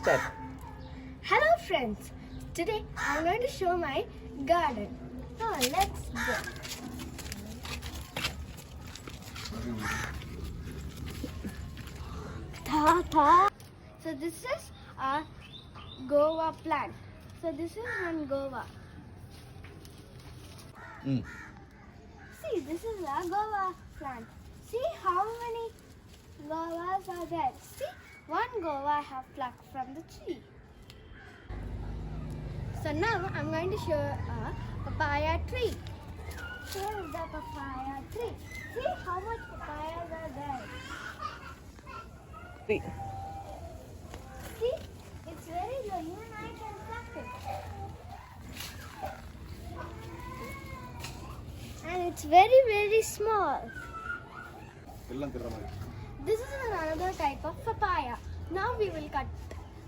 start. Hello friends, today I'm going to show my garden. So let's go. So this is a guava plant. So this is one guava. See, this is a guava plant. See how many guavas are there. See, one guava I have plucked from the tree. So now I'm going to show a papaya tree. Here is the papaya tree. See how much papayas are there. See. See, it's very low. Even I can pluck it. And it's very, very small. This is another type of papaya. Now we will cut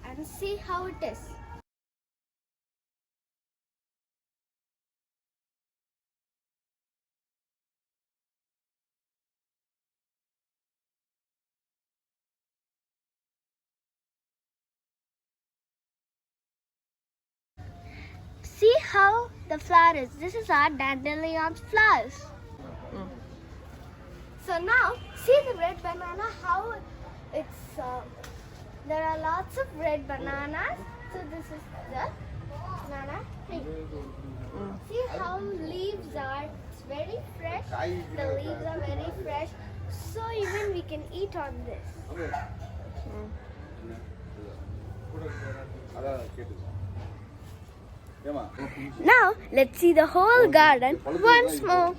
and see how it is. See how the flower is. This is our dandelion flowers. So now, see the red banana, how it's, there are lots of red bananas. So this is the banana tree. See how leaves are, it's very fresh. The leaves are very fresh. So even we can eat on this. Now, let's see the whole garden once more.